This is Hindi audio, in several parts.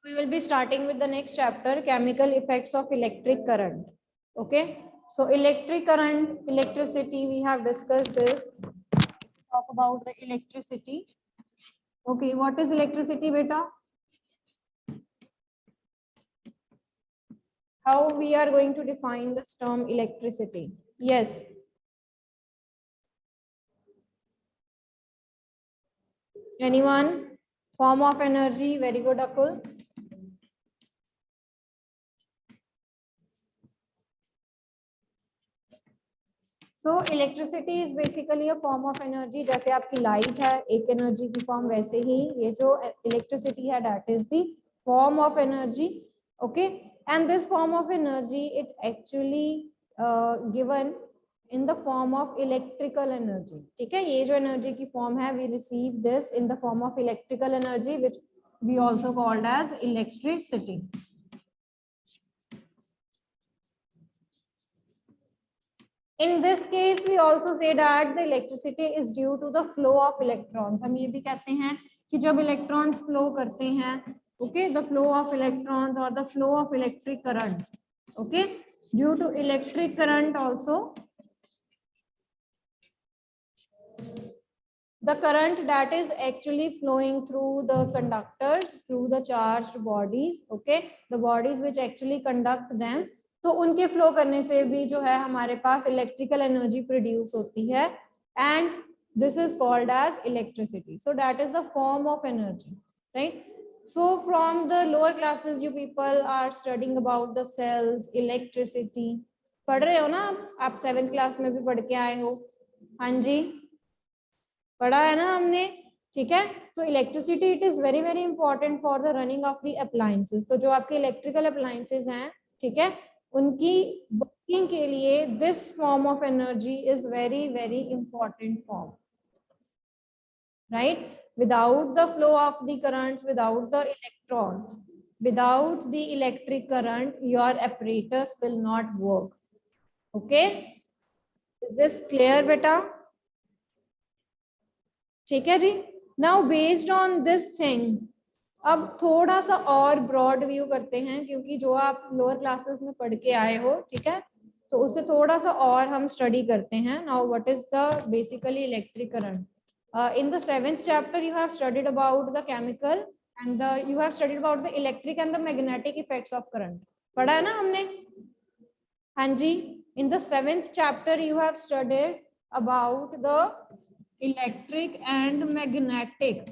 We will be starting with the next chapter, chemical effects of electric current. Okay, so electric current, electricity, we have discussed this. Talk about the electricity. Okay, what is electricity, beta? How we are going to define this term electricity? Yes. Anyone? Form of energy. Very good, Akul. So electricity is basically a form of energy. जैसे आपकी लाइट है एक एनर्जी की फॉर्म, वैसे ही ये जो इलेक्ट्रिसिटी है that is the form of energy. Okay, and this form of energy it actually given in the form of electrical energy. ठीक है, ये जो एनर्जी की फॉर्म है we receive this in the form of electrical energy which we also called as electricity. In this case, we also say that the electricity is due to the flow of electrons. हम ये भी कहते हैं कि जब electrons flow करते हैं, okay, the flow of electrons or the flow of electric current, okay, due to electric current also, the current that is actually flowing through the conductors, through the charged bodies, okay, the bodies which actually conduct them, तो उनके फ्लो करने से भी जो है हमारे पास इलेक्ट्रिकल एनर्जी प्रोड्यूस होती है and this is called as electricity. So that is the form of energy, right. So from the lower classes you people are studying about the cells, electricity. पढ़ रहे हो ना आप 7th क्लास में भी पढ़ के आए हो. हाँ जी, पढ़ा है ना हमने. ठीक है, तो electricity it is very very important for the running of the appliances. तो जो आपके इलेक्ट्रिकल अप्लायंसेस हैं, ठीक है, उनकी वर्किंग के लिए this form of energy is very very important form, right. Without the flow of the currents, without the electrons, without the electric current your apparatus will not work. Okay, is this clear बेटा? ठीक है जी. Now based on this thing अब थोड़ा सा और ब्रॉड व्यू करते हैं, क्योंकि जो आप लोअर क्लासेस में पढ़ के आए हो, ठीक है, तो उससे थोड़ा सा और हम स्टडी करते हैं. Now what is the basically electric current. In the 7th chapter you have studied about the chemical and you have studied about the electric and the magnetic effects of current. पढ़ा है ना हमने? हाँ जी. In the 7th chapter you have studied about the electric and magnetic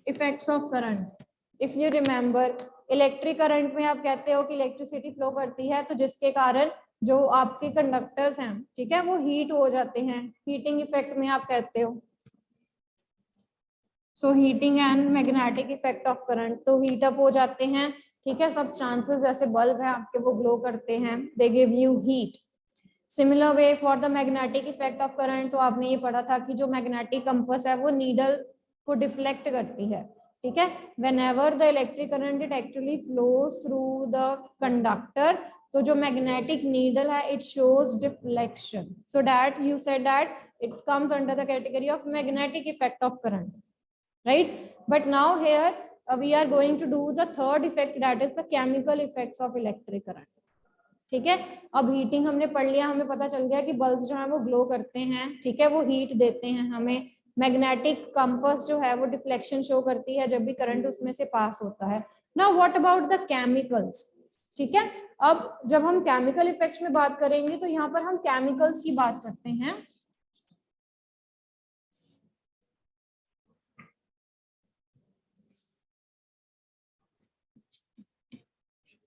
effects of current. If you remember, electric current में आप कहते हो कि इलेक्ट्रिसिटी फ्लो करती है तो जिसके कारण जो आपके कंडक्टर्स हैं, ठीक है, वो हीट हो जाते हैं. हीटिंग इफेक्ट में आप कहते हो. So heating and magnetic effect of current, तो हीट अप हो जाते हैं. ठीक है, सब्सटेंसेस जैसे बल्ब है आपके वो ग्लो करते हैं, they give you heat. Similar way for the magnetic effect of current, तो आपने ये पढ़ा था कि जो मैग्नेटिक कंपास है वो नीडल को डिफ्लेक्ट करती है. ठीक है, whenever the electric current it actually flows through the conductor, तो जो मैग्नेटिक नीडल है it shows deflection. So that you said that it comes under the category of magnetic effect of current, right. But now here we are going to do the third effect, that is the chemical effects of electric current. ठीक है, अब हीटिंग हमने पढ़ लिया, हमें पता चल गया कि बल्ब जो है वो ग्लो करते हैं. ठीक है, वो हीट देते हैं हमें. मैग्नेटिक कंपास जो है वो डिफ्लेक्शन शो करती है जब भी करंट उसमें से पास होता है. Now what about the chemicals. ठीक है, अब जब हम केमिकल इफेक्ट्स में बात करेंगे तो यहाँ पर हम केमिकल्स की बात करते हैं.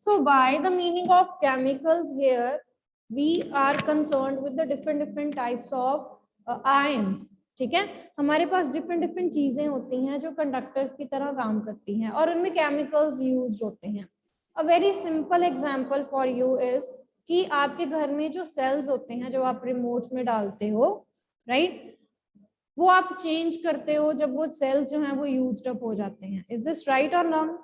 So by the meaning of chemicals here, we are concerned with the different types of ions. ठीक है, हमारे पास डिफरेंट चीजें होती हैं जो कंडक्टर्स की तरह काम करती हैं और उनमें केमिकल्स यूज्ड होते हैं. A very simple example for you is कि आपके घर में जो सेल्स होते हैं जो आप रिमोट में डालते हो, राइट, वो आप चेंज करते हो जब वो सेल्स जो हैं वो यूज्ड अप हो जाते हैं. इज दिस राइट और नॉट?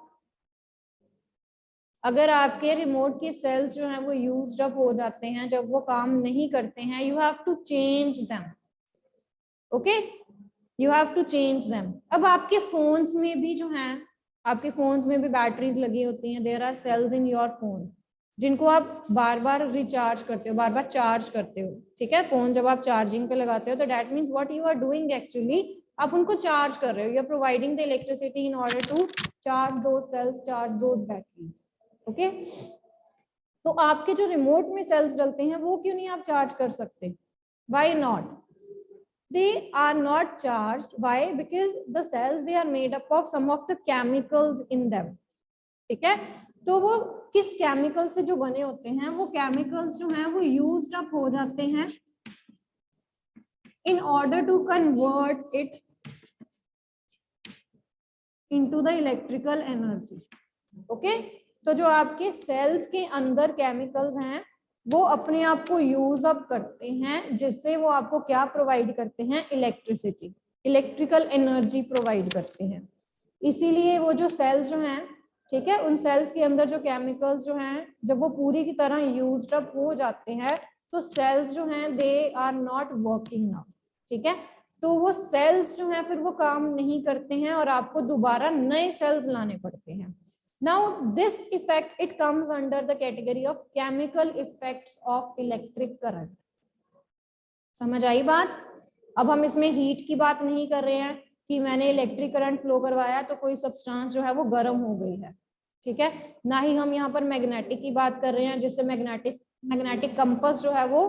अगर आपके रिमोट के सेल्स जो हैं वो यूज्ड अप हो जाते हैं, जब वो काम नहीं करते हैं, you have to change them. Okay, you have to change them. अब आपके फोन्स में भी जो है, आपके फोन्स में भी बैटरीज लगी होती हैं, there are cells in your phone जिनको आप बार बार रिचार्ज करते हो, बार बार चार्ज करते हो, ठीक है। फोन जब आप चार्जिंग पे लगाते हो तो that means what you are doing actually, आप उनको चार्ज कर रहे हो, you are providing the electricity in order to charge those cells, charge those batteries, okay. तो आपके जो रिमोट में सेल्स डलते हैं वो क्यों नहीं आप चार्ज कर सकते? Why not? they are not charged. Why? Because the cells, they are made up of some of the chemicals in them, ठीक है। तो वो किस केमिकल से जो बने होते हैं, वो केमिकल्स जो हैं वो यूज्ड अप हो जाते हैं in order to convert it into the electrical energy, okay। तो जो आपके सेल्स के अंदर केमिकल्स हैं वो अपने आप को यूज अप करते हैं, जिससे वो आपको क्या प्रोवाइड करते हैं? इलेक्ट्रिसिटी, इलेक्ट्रिकल एनर्जी प्रोवाइड करते हैं। इसीलिए वो जो सेल्स जो हैं, ठीक है, उन सेल्स के अंदर जो केमिकल्स जो हैं जब वो पूरी की तरह यूज्ड अप हो जाते हैं तो सेल्स जो हैं they are not working now, ठीक है। तो वो सेल्स जो हैं फिर वो काम नहीं करते हैं और आपको दोबारा नए सेल्स लाने पड़ते हैं। Now this effect, it comes under the category of chemical effects of electric current. समझ आई बात? अब हम इसमें हीट की बात नहीं कर रहे हैं कि मैंने इलेक्ट्रिक करंट फ्लो करवाया तो कोई सब्सटेंस जो है वो गर्म हो गई है, ठीक है। ना ही हम यहाँ पर मैग्नेटिक की बात कर रहे हैं जिससे मैग्नेटिक कंपास जो है वो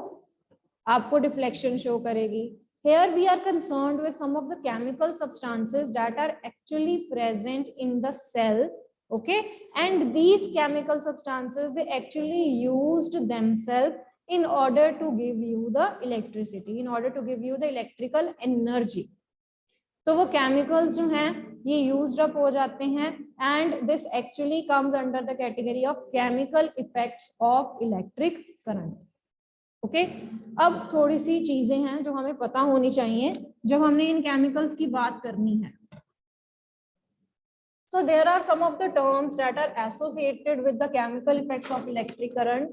आपको डिफ्लेक्शन शो करेगी। Here we are concerned with some of the chemical substances that are actually present in the cell, okay, and these chemical substances, they actually used themselves in order to give you the electricity, in order to give you the electrical energy. तो वो chemicals जो हैं ये used up हो जाते हैं and this actually comes under the category of chemical effects of electric current, okay। अब थोड़ी सी चीजें हैं जो हमें पता होनी चाहिए जब हमने इन केमिकल्स की बात करनी है। So there are some of the terms that are associated with the chemical effects of electric current.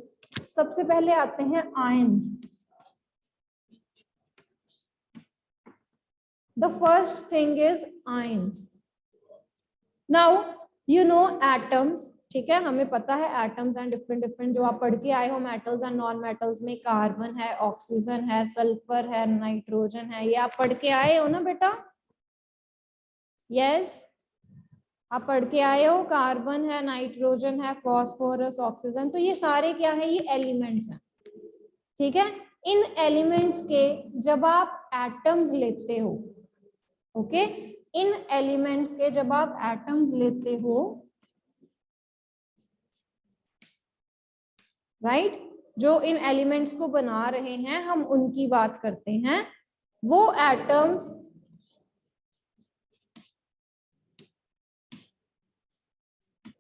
सबसे पहले आते हैं ions. The first thing is ions. Now you know atoms, ठीक है, हमें पता है एटम्स एंड डिफरेंट जो आप पढ़ के आए हो मेटल्स एंड नॉन मेटल्स में, कार्बन है, ऑक्सीजन है, सल्फर है, नाइट्रोजन है, ये आप पढ़ के आए हो ना बेटा? यस, आप पढ़ के आए हो, कार्बन है, नाइट्रोजन है, फॉस्फोरस, ऑक्सीजन, तो ये सारे क्या है? ये एलिमेंट्स हैं, ठीक है। इन एलिमेंट्स के जब आप एटम्स लेते हो, ओके, इन एलिमेंट्स के जब आप एटम्स लेते हो, राइट, जो इन एलिमेंट्स को बना रहे हैं हम उनकी बात करते हैं। वो एटम्स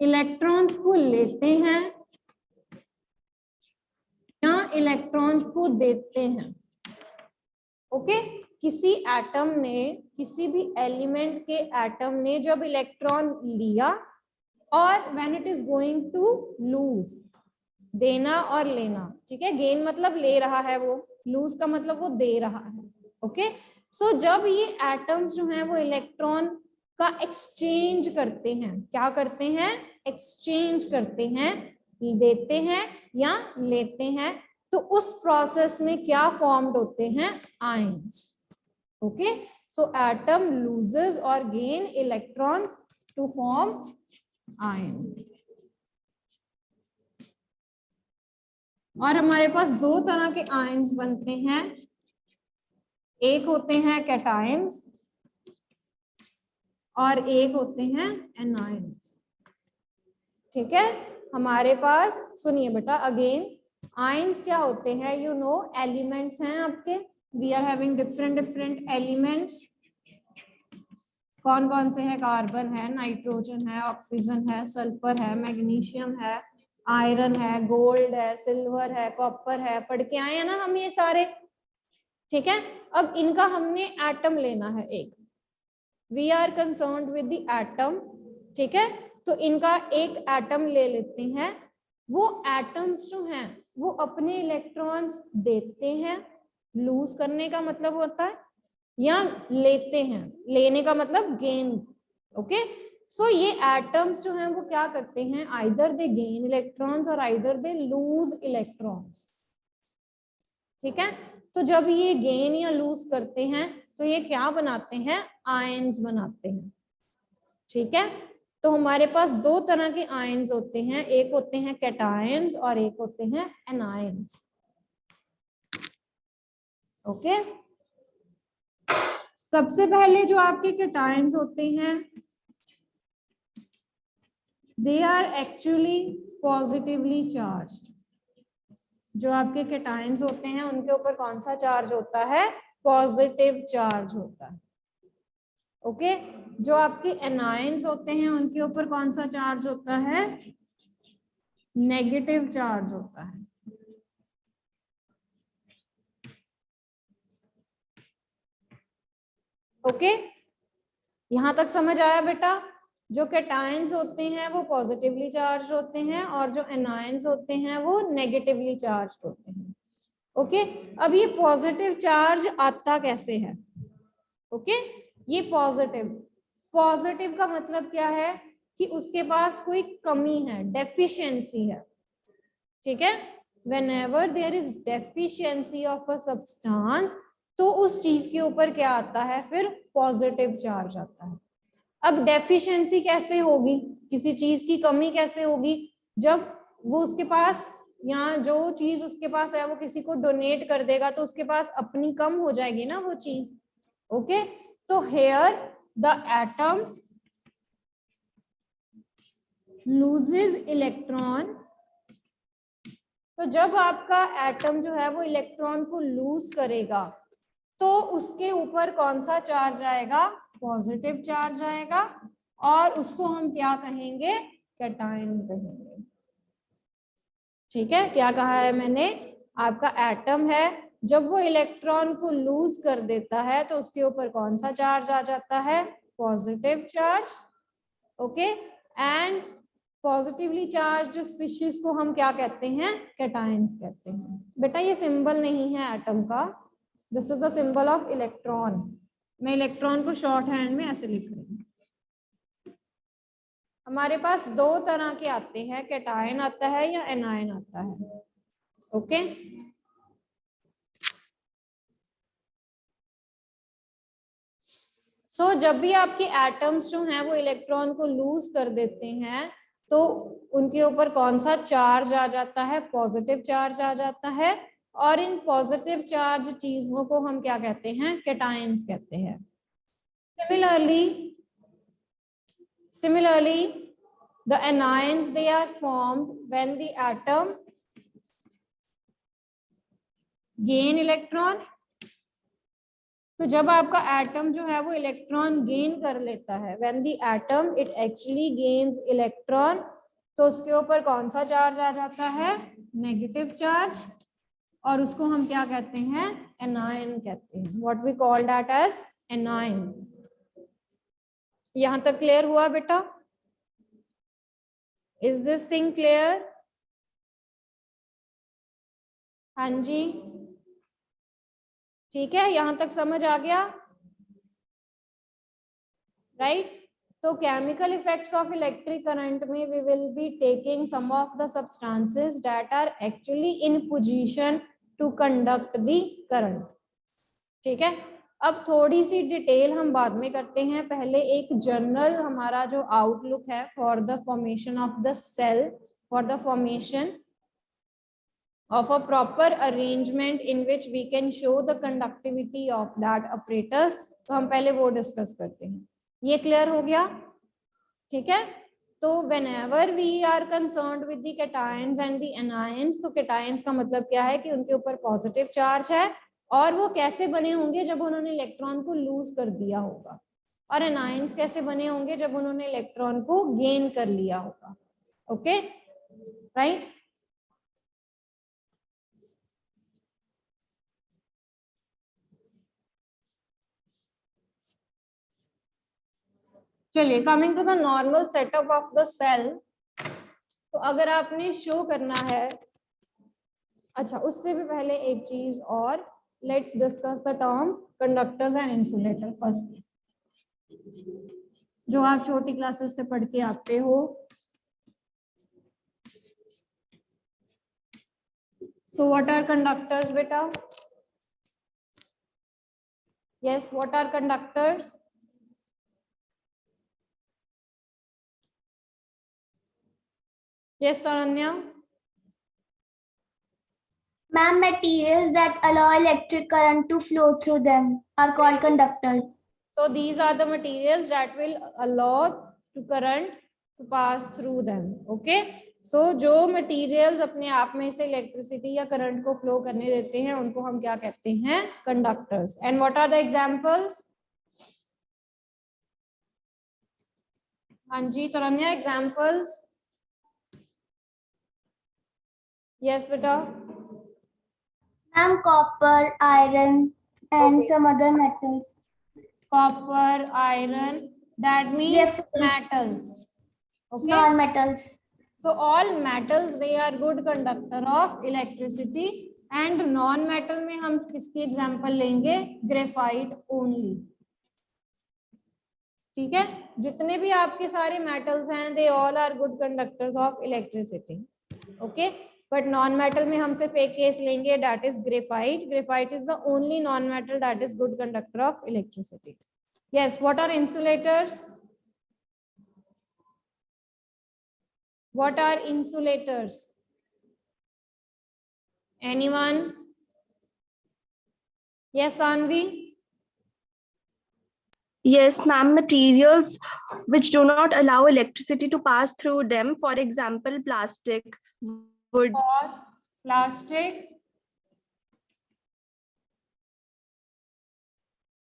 इलेक्ट्रॉन्स को लेते हैं या इलेक्ट्रॉन्स को देते हैं, ओके। किसी एटम ने, किसी भी एलिमेंट के एटम ने जब इलेक्ट्रॉन लिया और when it is going to lose, देना और लेना, ठीक है, गेन मतलब ले रहा है वो, लूज का मतलब वो दे रहा है, ओके। सो जब ये एटम्स जो हैं वो इलेक्ट्रॉन का एक्सचेंज करते हैं, क्या करते हैं? एक्सचेंज करते हैं, देते हैं या लेते हैं, तो उस प्रोसेस में क्या फॉर्म्ड होते हैं? Ions, okay. So atom loses और gain electrons to form ions. और हमारे पास दो तरह के आयंस बनते हैं, एक होते हैं कैटायंस और एक होते हैं एनायंस, ठीक है। हमारे पास सुनिए बेटा अगेन, आयंस क्या होते हैं? यू नो एलिमेंट्स हैं आपके, we are having different elements. कौन कौन से हैं? कार्बन है, नाइट्रोजन है, ऑक्सीजन है, सल्फर है, मैग्नीशियम है, आयरन है, गोल्ड है, सिल्वर है, कॉपर है, पढ़ के आए हैं ना हम ये सारे, ठीक है। अब इनका हमने एटम लेना है एक, we are concerned with the atom, ठीक है। तो इनका एक एटम ले लेते हैं, वो एटम्स जो हैं वो अपने इलेक्ट्रॉन्स देते हैं, लूज करने का मतलब होता है या लेते हैं, लेने का मतलब गेन। ओके, सो ये एटम्स जो हैं वो क्या करते हैं, आइदर दे गेन इलेक्ट्रॉन्स और आइदर दे लूज इलेक्ट्रॉन्स। ठीक है, तो जब ये गेन या लूज करते हैं तो ये क्या बनाते हैं, आयंस बनाते हैं। ठीक है, तो हमारे पास दो तरह के आयंस होते हैं, एक होते हैं कैटायंस और एक होते हैं एनायंस। ओके, सबसे पहले जो आपके कैटायंस होते हैं, they are actually positively charged. जो आपके कैटायंस होते हैं उनके ऊपर कौन सा चार्ज होता है, पॉजिटिव चार्ज होता है। ओके, जो आपके एनायंस होते हैं उनके ऊपर कौन सा चार्ज होता है, नेगेटिव चार्ज होता है। ओके, यहां तक समझ आया बेटा? जो कैटायंस होते हैं वो पॉजिटिवली चार्ज होते हैं और जो एनायंस होते हैं वो नेगेटिवली चार्ज होते हैं। ओके, अब ये पॉजिटिव चार्ज आता कैसे है? ओके, ये पॉजिटिव, पॉजिटिव का मतलब क्या है कि उसके पास कोई कमी है, डेफिशिएंसी है। ठीक है, whenever there is deficiency of a substance, तो उस चीज के ऊपर क्या आता है, फिर पॉजिटिव चार्ज आता है। अब डेफिशिएंसी कैसे होगी, किसी चीज की कमी कैसे होगी, जब वो उसके पास, या जो चीज उसके पास है वो किसी को डोनेट कर देगा तो उसके पास अपनी कम हो जाएगी ना वो चीज। ओके, तो here the atom loses electron. तो जब आपका एटम जो है वो इलेक्ट्रॉन को लूज करेगा तो उसके ऊपर कौन सा चार्ज आएगा, पॉजिटिव चार्ज आएगा, और उसको हम क्या कहेंगे, कैटायन कहेंगे। ठीक है, क्या कहा है मैंने, आपका एटम है, जब वो इलेक्ट्रॉन को लूज कर देता है तो उसके ऊपर कौन सा चार्ज आ जाता है, positive charge. Okay, and positively charged species को हम क्या कहते हैं, कैटायंस कहते हैं। बेटा ये सिंबल नहीं है एटम का, this is the symbol of electron. मैं इलेक्ट्रॉन को शॉर्ट हैंड में ऐसे लिख रही हूँ। हमारे पास दो तरह के आते हैं, कैटायन आता है या एनायन आता है। ओके, सो जब भी आपके एटम्स जो हैं वो इलेक्ट्रॉन को लूज कर देते हैं तो उनके ऊपर कौन सा चार्ज आ जाता है, पॉजिटिव चार्ज आ जाता है, और इन पॉजिटिव चार्ज चीजों को हम क्या कहते हैं, कैटायंस कहते हैं। Similarly, the anions, they are formed when the atom gain electron। तो जब आपका एटम जो है वो इलेक्ट्रॉन गेन कर लेता है, when the atom it actually gains electron, तो उसके ऊपर कौन सा चार्ज आ जाता है, नेगेटिव चार्ज, और उसको हम क्या कहते हैं, एनायन कहते हैं। What we call that as anion. यहां तक क्लियर हुआ बेटा? Is this thing clear? हाँ जी, ठीक है, यहां तक समझ आ गया, राइट? तो chemical effects of electric current में we will be taking some of the substances that are actually in position to conduct the current. ठीक है, अब थोड़ी सी डिटेल हम बाद में करते हैं, पहले एक जनरल हमारा जो आउटलुक है for the formation of the cell, for the formation of a proper arrangement in which we can show the conductivity of that apparatus, तो हम पहले वो डिस्कस करते हैं। ये क्लियर हो गया? ठीक है, तो whenever we are concerned with the cations and the anions, तो cations का मतलब क्या है कि उनके ऊपर पॉजिटिव चार्ज है, और वो कैसे बने होंगे, जब उन्होंने इलेक्ट्रॉन को लूज कर दिया होगा, और एनायंस कैसे बने होंगे, जब उन्होंने इलेक्ट्रॉन को गेन कर लिया होगा। Okay, right? चलिए, coming to the normal setup of the cell. तो अगर आपने शो करना है, अच्छा उससे भी पहले एक चीज और, let's discuss the term conductors and insulator first, जो आप छोटी क्लासेस से पढ़ के आते हो. So what are conductors, beta? Yes, what are conductors? Yes, Taranya. Ma'am, materials that allow electric current to flow through them are called conductors. So these are the materials that will allow to current to pass through them. Okay. So जो materials अपने आप में से electricity या current को flow करने देते हैं उनको हम क्या कहते हैं? Conductors. And what are the examples? हाँ जी तरन्या, examples. Yes beta. Ma'am, copper, iron, and Okay. some other metals. Copper, iron, that means Yes. metals. Okay. Non-metals. So all metals, they are good conductor of electricity. And non-metal में हम किसकी एग्जांपल लेंगे? Graphite only. ठीक है, जितने भी आपके सारे metals हैं, they all are good conductors of electricity. Okay, but non-metal में हम सिर्फ एक केस लेंगे, that is graphite. Graphite is the only non-metal that is good conductor of electricity. Yes, what are insulators? What are insulators? Anyone? Yes, Anvi? Yes, ma'am, materials which do not allow electricity to pass through them, for example, plastic, wood. For plastic.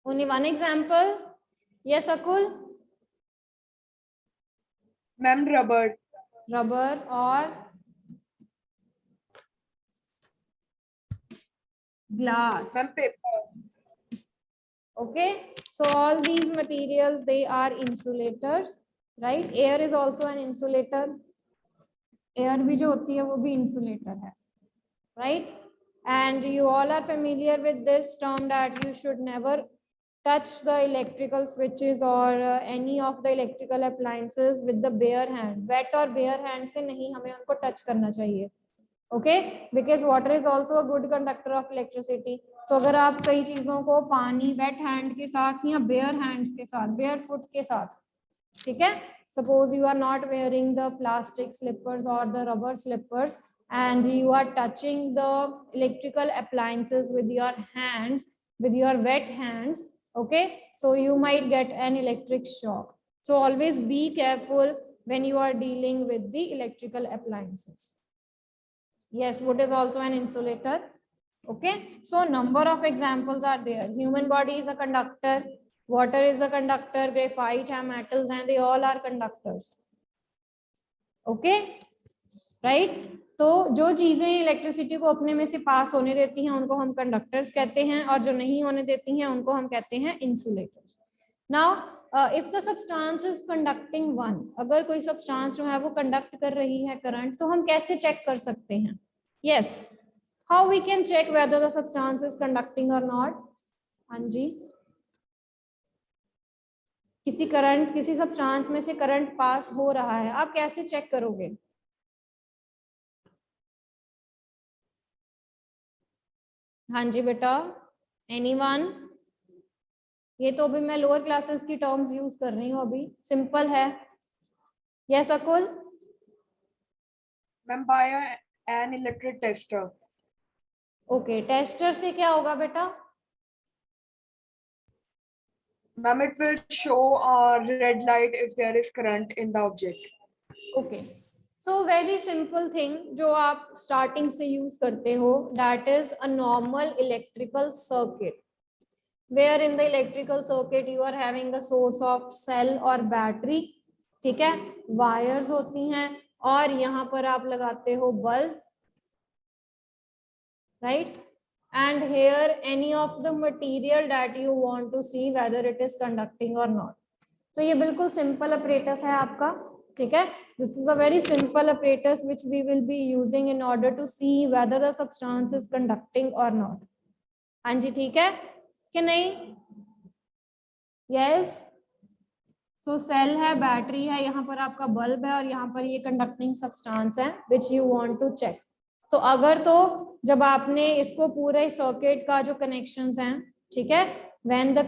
Only one example? Yes, Akul? Ma'am, rubber. Rubber or glass. Ma'am, paper. Okay, so all these materials, they are insulators, right? Air is also an insulator. Air भी जो होती है वो भी insulator है, right? And you all are familiar with this term that you should never touch the electrical switches or any of the electrical appliances with the bare hand. Wet or bare hand से नहीं हमें उनको touch करना चाहिए. Okay, because water is also a good conductor of electricity. तो अगर आप कई चीजों को पानी wet hand के साथ या bare hands के साथ, bare foot के साथ, ठीक है? Suppose you are not wearing the plastic slippers or the rubber slippers and you are touching the electrical appliances with your hands, with your wet hands, okay? So you might get an electric shock. So always be careful when you are dealing with the electrical appliances. Yes, wood is also an insulator. Okay, so number of examples are there. Human body is a conductor, water is a conductor, graphite are metals, and they all are conductors. Okay, right? तो जो चीजें इलेक्ट्रिसिटी को अपने में से पास होने देती हैं उनको हम कंडक्टर्स कहते हैं और जो नहीं होने देती हैं उनको हम कहते हैं insulators. Now if the substance is conducting one, अगर कोई सब्सटेंस जो है वो कंडक्ट कर रही है करंट, तो हम कैसे चेक कर सकते हैं? Yes, how we can check whether the substance is conducting और नॉट? हाँ जी, किसी करंट, किसी सब्सटेंस में से करंट पास हो रहा है, आप कैसे चेक करोगे? हाँ जी बेटा, एनीवन? ये तो अभी मैं लोअर क्लासेस की टर्म्स यूज कर रही हूँ, अभी सिंपल है. Yes Akul? Ma'am, by an electric tester. Okay, tester से क्या होगा बेटा? Ma'am, it will show a red light if there is current in the object. Okay, so very simple thing जो आप स्टार्टिंग से यूज करते हो, that is a normal electrical circuit, where in the electrical circuit you are having the source of cell और बैटरी. ठीक है, वायर्स होती हैं और यहाँ पर आप लगाते हो bulb, right? And here any of the material that you want to see whether it is conducting or not. तो ये बिल्कुल सिंपल apparatus है आपका. ठीक है, this is a very simple apparatus which we will be using in order to see whether the substance is conducting or not. हाँ जी, ठीक है कि नहीं? यस। सो सेल है, बैटरी है, यहाँ पर आपका बल्ब है और यहाँ पर ये कंडक्टिंग सब्सटेंस है which you want to check. तो अगर तो जब आपने इसको पूरे सर्किट का जो कनेक्शंस हैं, ठीक है, when the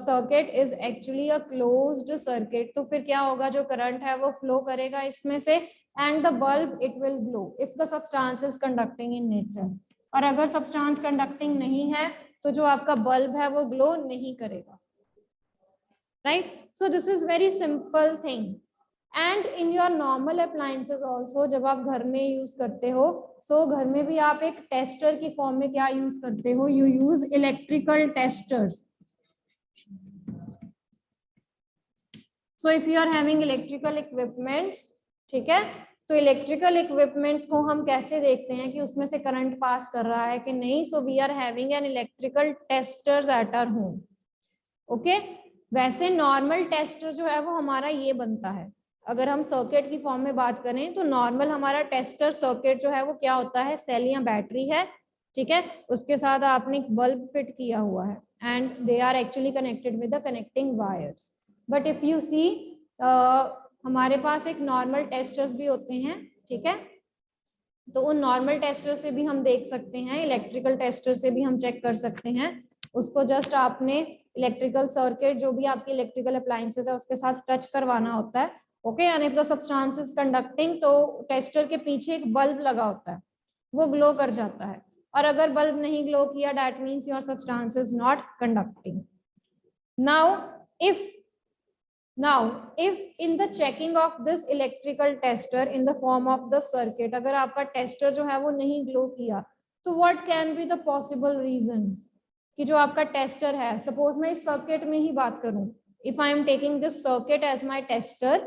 circuit is actually a closed circuit, तो फिर क्या होगा, जो करंट है वो फ्लो करेगा इसमें से and the bulb it will glow if the substance is conducting in nature. और अगर सब्सटेंस कंडक्टिंग नहीं है तो जो आपका बल्ब है वो ग्लो नहीं करेगा, right? So this is very simple thing. And in your normal appliances also, जब आप घर में यूज करते हो, so घर में भी आप एक टेस्टर की फॉर्म में क्या यूज करते हो, you use electrical testers. So if you are having electrical equipments, ठीक है, तो इलेक्ट्रिकल इक्विपमेंट्स को हम कैसे देखते हैं कि उसमें से करंट पास कर रहा है कि नहीं? So we are having an electrical testers at our home. Okay, वैसे नॉर्मल टेस्टर जो है वो हमारा ये बनता है, अगर हम सर्किट की फॉर्म में बात करें तो नॉर्मल हमारा टेस्टर सर्किट जो है वो क्या होता है, सेल या बैटरी है, ठीक है, उसके साथ आपने एक बल्ब फिट किया हुआ है and they are actually connected with the connecting wires. But if you see हमारे पास एक नॉर्मल टेस्टर्स भी होते हैं, ठीक है, तो उन नॉर्मल टेस्टर से भी हम देख सकते हैं, इलेक्ट्रिकल टेस्टर से भी हम चेक कर सकते हैं। उसको जस्ट आपने इलेक्ट्रिकल सर्किट जो भी आपकी इलेक्ट्रिकल अप्लायंसेस है उसके साथ टच करवाना होता है। Okay, and if the substance is conducting, तो टेस्टर के पीछे एक बल्ब लगा होता है, वो ग्लो कर जाता है, और अगर बल्ब नहीं ग्लो किया that means your substance is not conducting. Now, if in the checking of this electrical tester in the form of the circuit, अगर आपका टेस्टर जो है वो नहीं ग्लो किया, तो what can be the possible reasons कि जो आपका टेस्टर है, सपोज मैं इस सर्किट में ही बात करूं, if I am taking this circuit as my tester,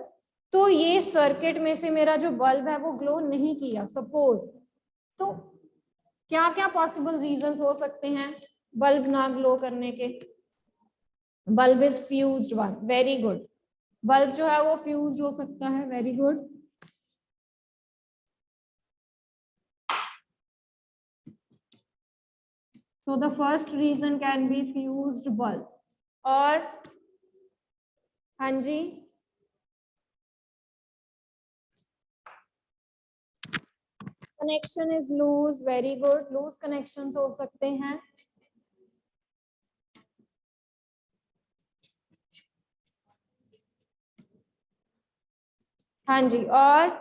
तो ये सर्किट में से मेरा जो बल्ब है वो ग्लो नहीं किया सपोज, तो क्या क्या पॉसिबल रीजंस हो सकते हैं बल्ब ना ग्लो करने के? Bulb is fused one, very good, bulb जो है वो फ्यूज्ड हो सकता है, very good. So the first reason can be fused bulb, और हाँ जी, connection is loose, very good, loose connections हो सकते हैं। हाँ जी, और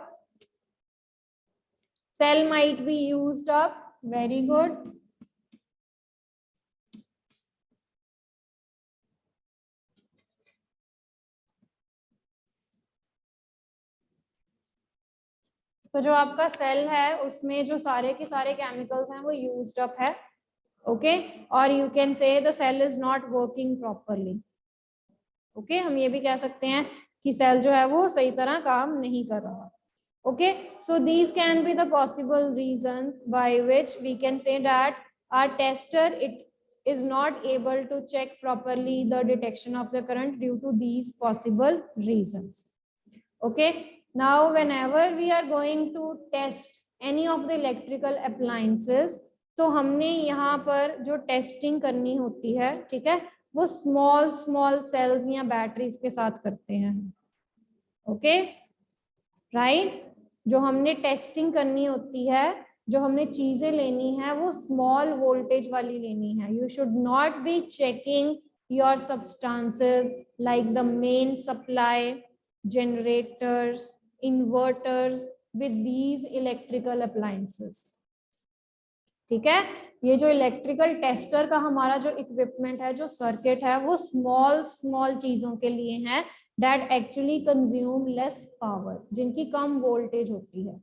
cell might be used up, very good। तो जो आपका सेल है उसमें जो सारे के सारे केमिकल्स हैं वो यूज्ड अप है, ओके, और you can say the cell is not working properly. Okay, हम ये भी कह सकते हैं कि सेल जो है वो सही तरह काम नहीं कर रहा। Okay, so these can be the possible reasons by which we can say that our tester it is not able to check properly the detection of the current due to these possible reasons. Okay, now whenever we are going to test any of the electrical appliances, तो हमने यहाँ पर जो टेस्टिंग करनी होती है, ठीक है, वो स्मॉल स्मॉल सेल्स या बैटरीज के साथ करते हैं। ओके, राइट, जो हमने टेस्टिंग करनी होती है, जो हमने चीजें लेनी है वो स्मॉल वोल्टेज वाली लेनी है। You should not be checking your substances like the main supply, generators, inverters with these electrical appliances। ठीक है, ये जो इलेक्ट्रिकल टेस्टर का हमारा जो इक्विपमेंट है, जो सर्किट है, वो स्मॉल स्मॉल चीजों के लिए है that actually consume less power, जिनकी कम वोल्टेज होती है,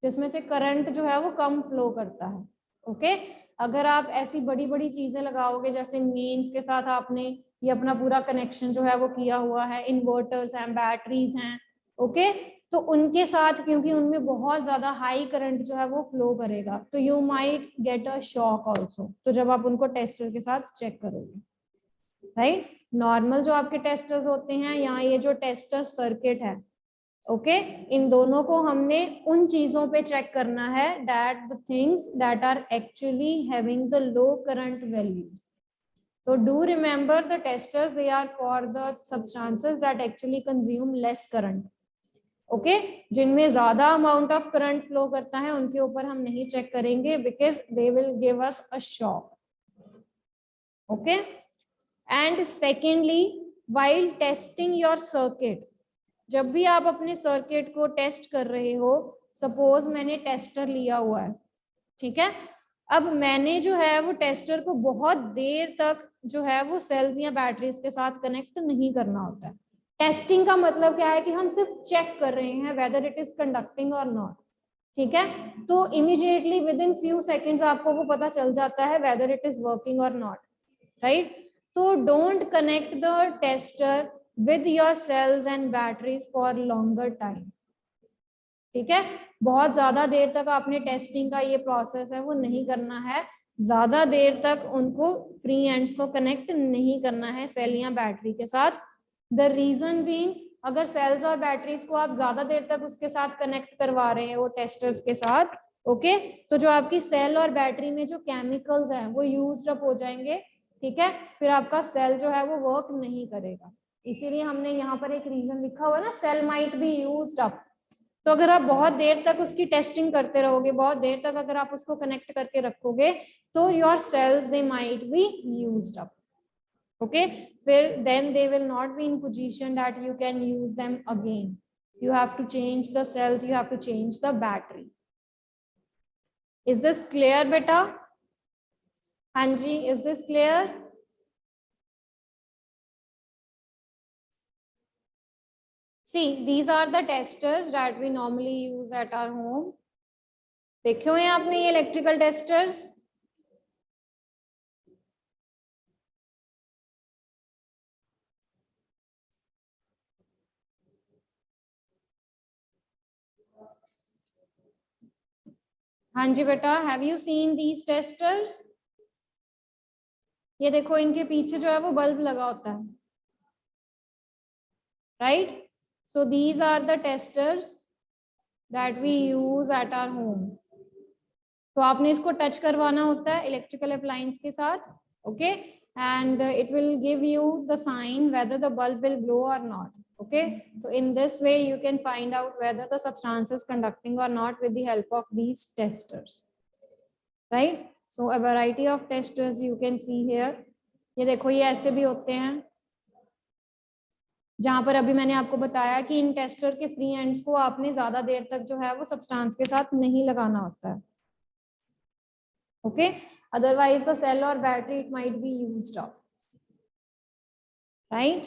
जिसमें से करंट जो है वो कम फ्लो करता है। ओके, अगर आप ऐसी बड़ी बड़ी चीजें लगाओगे जैसे मेन्स के साथ आपने ये अपना पूरा कनेक्शन जो है वो किया हुआ है, इन्वर्टर्स हैं, बैटरीज हैं, ओके, तो उनके साथ क्योंकि उनमें बहुत ज्यादा हाई करंट जो है वो फ्लो करेगा, तो you might get a shock also. तो जब आप उनको टेस्टर के साथ चेक करोगे, राइट, नॉर्मल जो आपके टेस्टर्स होते हैं, यहाँ ये जो टेस्टर सर्किट है, ओके इन दोनों को हमने उन चीजों पे चेक करना है that the things that are actually having the low current values. So do remember the testers, they are for the substances that actually consume less current. Okay, जिनमें ज्यादा amount of current flow करता है उनके ऊपर हम नहीं check करेंगे because they will give us a shock. Okay, and secondly, while testing your circuit, जब भी आप अपने सर्किट को टेस्ट कर रहे हो, सपोज मैंने टेस्टर लिया हुआ है, ठीक है, अब मैंने जो है वो टेस्टर को बहुत देर तक जो है वो सेल्स या बैटरीज के साथ कनेक्ट नहीं करना होता है. टेस्टिंग का मतलब क्या है कि हम सिर्फ चेक कर रहे हैं वेदर इट इज कंडक्टिंग और नॉट. ठीक है, तो immediately within few seconds आपको वो पता चल जाता है वेदर इट इज वर्किंग और नॉट, राइट. तो don't connect the tester with your cells and batteries for longer time. ठीक है, बहुत ज्यादा देर तक आपने टेस्टिंग का ये प्रोसेस है वो नहीं करना है, ज्यादा देर तक उनको फ्री एंड्स को कनेक्ट नहीं करना है सेल या बैटरी के साथ. द रीजन बीइंग, अगर सेल्स और बैटरीज को आप ज्यादा देर तक उसके साथ कनेक्ट करवा रहे हैं वो टेस्टर्स के साथ, ओके, तो जो आपकी सेल और बैटरी में जो केमिकल्स हैं वो यूज्ड अप हो जाएंगे. ठीक है, फिर आपका सेल जो है वो वर्क नहीं करेगा. इसीलिए हमने यहाँ पर एक रीजन लिखा हुआ है ना, cell might be used up. तो अगर आप बहुत देर तक उसकी टेस्टिंग करते रहोगे, बहुत देर तक अगर आप उसको कनेक्ट करके रखोगे, तो your cells they might be used up. Okay, फिर then they will not be in position that you can use them again. You have to change the cells, you have to change the battery. Is this clear बेटा? हाँ जी, is this clear? See, these are the testers that we normally use at our home. देखे हुए हैं आपने ये इलेक्ट्रिकल टेस्टर्स? हाँ जी बेटा, have you seen these testers? ये देखो, इनके पीछे जो है वो बल्ब लगा होता है, right? So these are the testers that we use at our home. तो आपने इसको टच करवाना होता है इलेक्ट्रिकल अप्लायंस के साथ, okay, and it will give you the sign whether the bulb will glow or not. Okay, so in this way you can find out whether the substance is conducting or not with the help of these testers, right? So a variety of testers you can see here. ये देखो, ये ऐसे भी होते हैं, जहां पर अभी मैंने आपको बताया कि इन टेस्टर के फ्री एंड्स को आपने ज्यादा देर तक जो है वो सब्सटेंस के साथ नहीं लगाना होता है. ओके, अदरवाइज द सेल और battery it might be used up, right?